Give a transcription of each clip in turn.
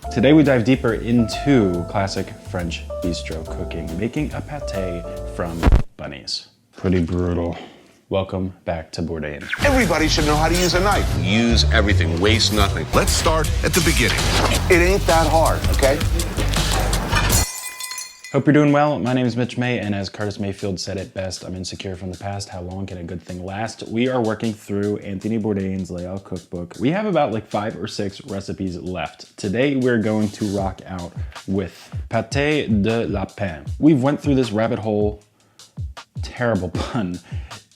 Today we dive deeper into classic French bistro cooking, making a pâté from bunnies. Pretty brutal. Welcome back to Bourdain. Everybody should know how to use a knife. Use everything, waste nothing. Let's start at the beginning. It ain't that hard, okay? Hope you're doing well. My name is Mitch May, and as Curtis Mayfield said it best, I'm insecure from the past. How long can a good thing last? We are working through Anthony Bourdain's layout cookbook. We have about like 5 or 6 recipes left. Today, we're going to rock out with Pâté de Lapin. We've went through this rabbit hole, terrible pun,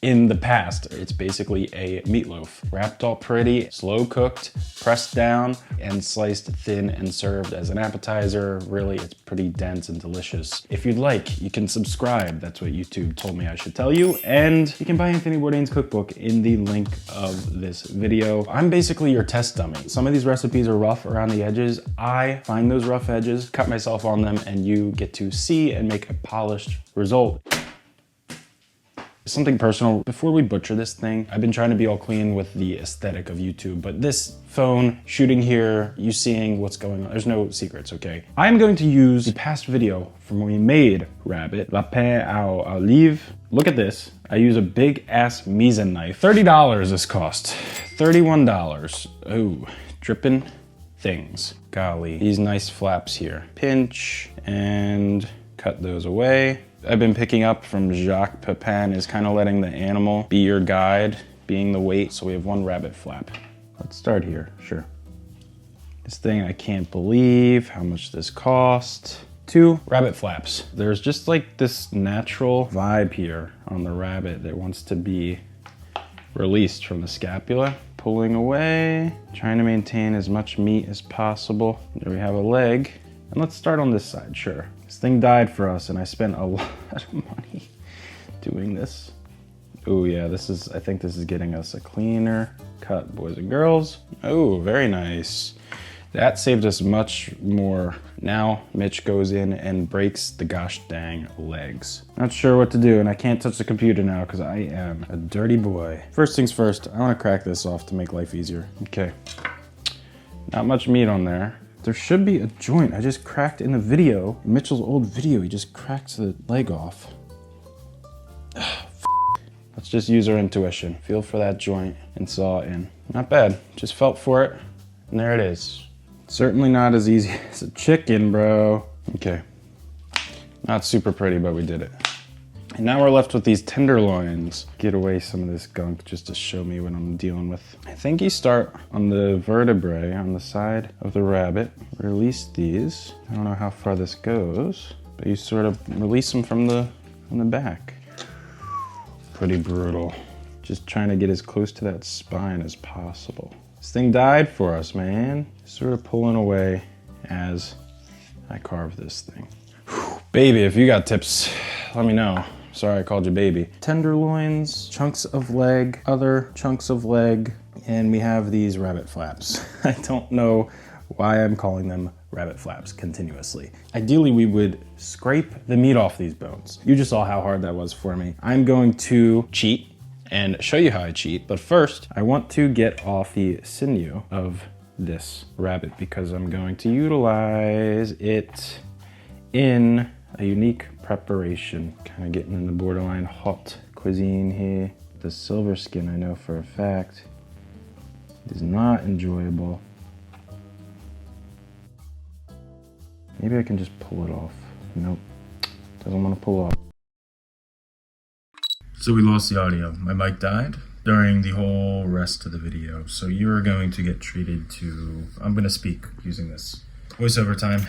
in the past. It's basically a meatloaf, wrapped all pretty, slow cooked, pressed down, and sliced thin and served as an appetizer. Really, it's pretty dense and delicious. If you'd like, you can subscribe. That's what YouTube told me I should tell you. And you can buy Anthony Bourdain's cookbook in the link of this video. I'm basically your test dummy. Some of these recipes are rough around the edges. I find those rough edges, cut myself on them, and you get to see and make a polished result. Something personal, before we butcher this thing, I've been trying to be all clean with the aesthetic of YouTube, but this phone shooting here, you seeing what's going on, there's no secrets, okay? I'm going to use the past video from when we made rabbit, lapin à olive. Look at this. I use a big ass mise knife. $30 this cost. $31. Oh, dripping things. Golly, these nice flaps here. Pinch and cut those away. I've been picking up from Jacques Pepin is kind of letting the animal be your guide, being the weight. So we have 1 rabbit flap. Let's start here, sure. This thing, I can't believe how much this cost. 2 rabbit flaps. There's just like this natural vibe here on the rabbit that wants to be released from the scapula. Pulling away, trying to maintain as much meat as possible. There we have a leg. And let's start on this side, sure. This thing died for us and I spent a lot of money doing this. Oh yeah, I think this is getting us a cleaner cut, boys and girls. Oh, very nice. That saved us much more. Now Mitch goes in and breaks the gosh dang legs. Not sure what to do, and I can't touch the computer now because I am a dirty boy. First things first, I want to crack this off to make life easier. Okay, not much meat on there. There should be a joint. I just cracked in the video, in Mitchell's old video, he just cracked the leg off. Let's just use our intuition. Feel for that joint and saw in. Not bad, just felt for it, and there it is. Certainly not as easy as a chicken, bro. Okay, not super pretty, but we did it. And now we're left with these tenderloins. Get away some of this gunk just to show me what I'm dealing with. I think you start on the vertebrae on the side of the rabbit. Release these. I don't know how far this goes, but you sort of release them from the back. Pretty brutal. Just trying to get as close to that spine as possible. This thing died for us, man. Sort of pulling away as I carve this thing. Whew. Baby, if you got tips, let me know. Sorry I called you baby. Tenderloins, chunks of leg, other chunks of leg, and we have these rabbit flaps. I don't know why I'm calling them rabbit flaps continuously. Ideally, we would scrape the meat off these bones. You just saw how hard that was for me. I'm going to cheat and show you how I cheat, but first, I want to get off the sinew of this rabbit because I'm going to utilize it in a unique preparation. Kind of getting in the borderline hot cuisine here. The silver skin, I know for a fact, is not enjoyable. Maybe I can just pull it off. Nope, doesn't want to pull off. So we lost the audio. My mic died during the whole rest of the video. So you're going to get treated to, I'm going to speak using this voiceover time.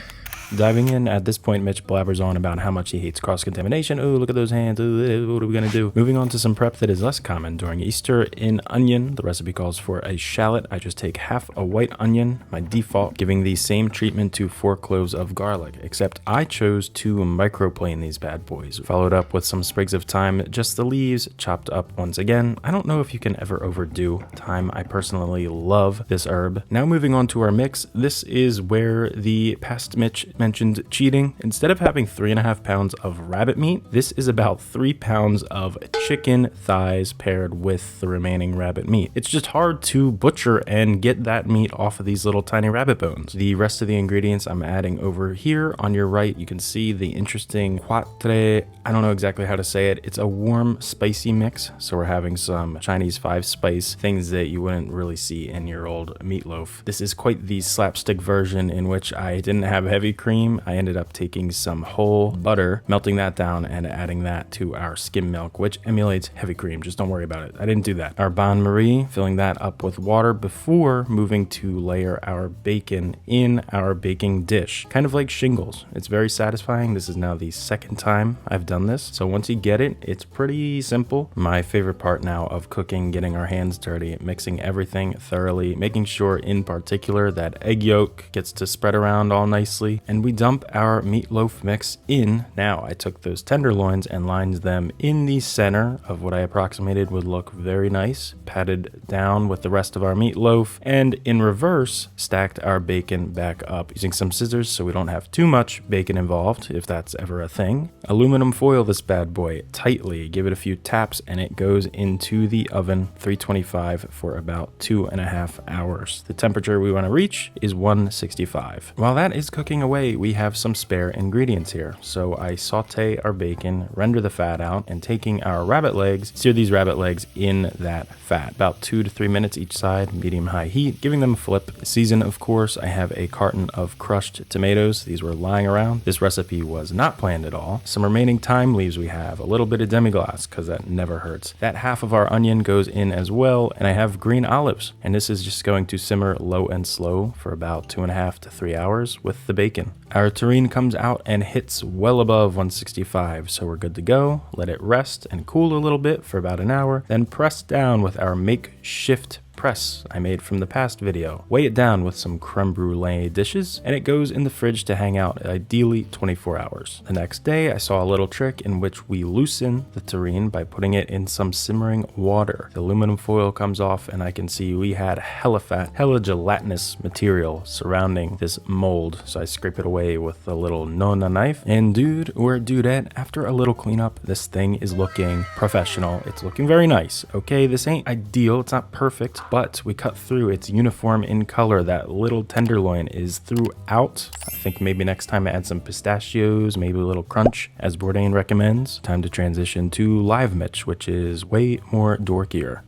Diving in at this point, Mitch blabbers on about how much he hates cross-contamination. Oh, look at those hands. Ooh, what are we gonna do? Moving on to some prep that is less common during Easter. In onion, the recipe calls for a shallot. I just take half a white onion, my default, giving the same treatment to 4 cloves of garlic, except I chose to microplane these bad boys. Followed up with some sprigs of thyme, just the leaves, chopped up once again. I don't know if you can ever overdo thyme. I personally love this herb. Now moving on to our mix. This is where the past Mitch mentioned cheating. Instead of having 3.5 pounds of rabbit meat, this is about 3 pounds of chicken thighs paired with the remaining rabbit meat. It's just hard to butcher and get that meat off of these little tiny rabbit bones. The rest of the ingredients I'm adding over here. On your right, you can see the interesting quatre, I don't know exactly how to say it. It's a warm, spicy mix. So we're having some Chinese 5-spice, things that you wouldn't really see in your old meatloaf. This is quite the slapstick version in which I didn't have heavy cream. I ended up taking some whole butter, melting that down and adding that to our skim milk, which emulates heavy cream. Just don't worry about it. I didn't do that. Our bain marie, filling that up with water before moving to layer our bacon in our baking dish, kind of like shingles. It's very satisfying. This is now the second time I've done this. So once you get it, it's pretty simple. My favorite part now of cooking, getting our hands dirty, mixing everything thoroughly, making sure in particular that egg yolk gets to spread around all nicely, and we dump our meatloaf mix in. Now I took those tenderloins and lined them in the center of what I approximated would look very nice, patted down with the rest of our meatloaf, and in reverse stacked our bacon back up using some scissors so we don't have too much bacon involved, if that's ever a thing. Aluminum foil this bad boy tightly, give it a few taps, and it goes into the oven, 325 for about 2.5 hours. The temperature we want to reach is 165. While that is cooking away, we have some spare ingredients here. So I saute our bacon, render the fat out, and taking our rabbit legs, sear these rabbit legs in that fat. About 2 to 3 minutes each side, medium-high heat, giving them a flip. Season, of course, I have a carton of crushed tomatoes. These were lying around. This recipe was not planned at all. Some remaining thyme leaves we have, a little bit of demi-glace, because that never hurts. That half of our onion goes in as well, and I have green olives. And this is just going to simmer low and slow for about 2.5 to 3 hours with the bacon. Our terrine comes out and hits well above 165, so we're good to go. Let it rest and cool a little bit for about an hour, then press down with our makeshift press I made from the past video. Weigh it down with some creme brulee dishes, and it goes in the fridge to hang out ideally 24 hours. The next day, I saw a little trick in which we loosen the terrine by putting it in some simmering water. The aluminum foil comes off, and I can see we had hella fat, hella gelatinous material surrounding this mold, so I scrape it away with a little nona knife. And dude or dudette, after a little cleanup, this thing is looking professional. It's looking very nice. Okay, this ain't ideal, it's not perfect, but we cut through. It's uniform in color. That little tenderloin is throughout. I think maybe next time I add some pistachios, maybe a little crunch, as Bourdain recommends. Time to transition to live Mitch, which is way more dorkier.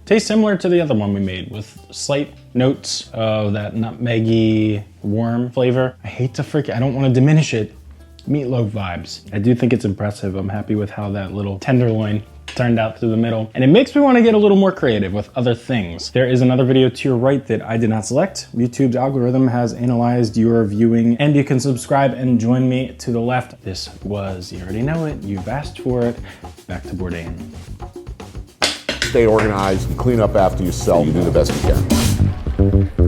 Tastes similar to the other one we made, with slight notes of that nutmeggy, warm flavor. I don't want to diminish it. Meatloaf vibes. I do think it's impressive. I'm happy with how that little tenderloin turned out through the middle. And it makes me want to get a little more creative with other things. There is another video to your right that I did not select. YouTube's algorithm has analyzed your viewing, and you can subscribe and join me to the left. This was, you already know it, you've asked for it. Back to Bourdain. Stay organized and clean up after yourself. You do the best you can.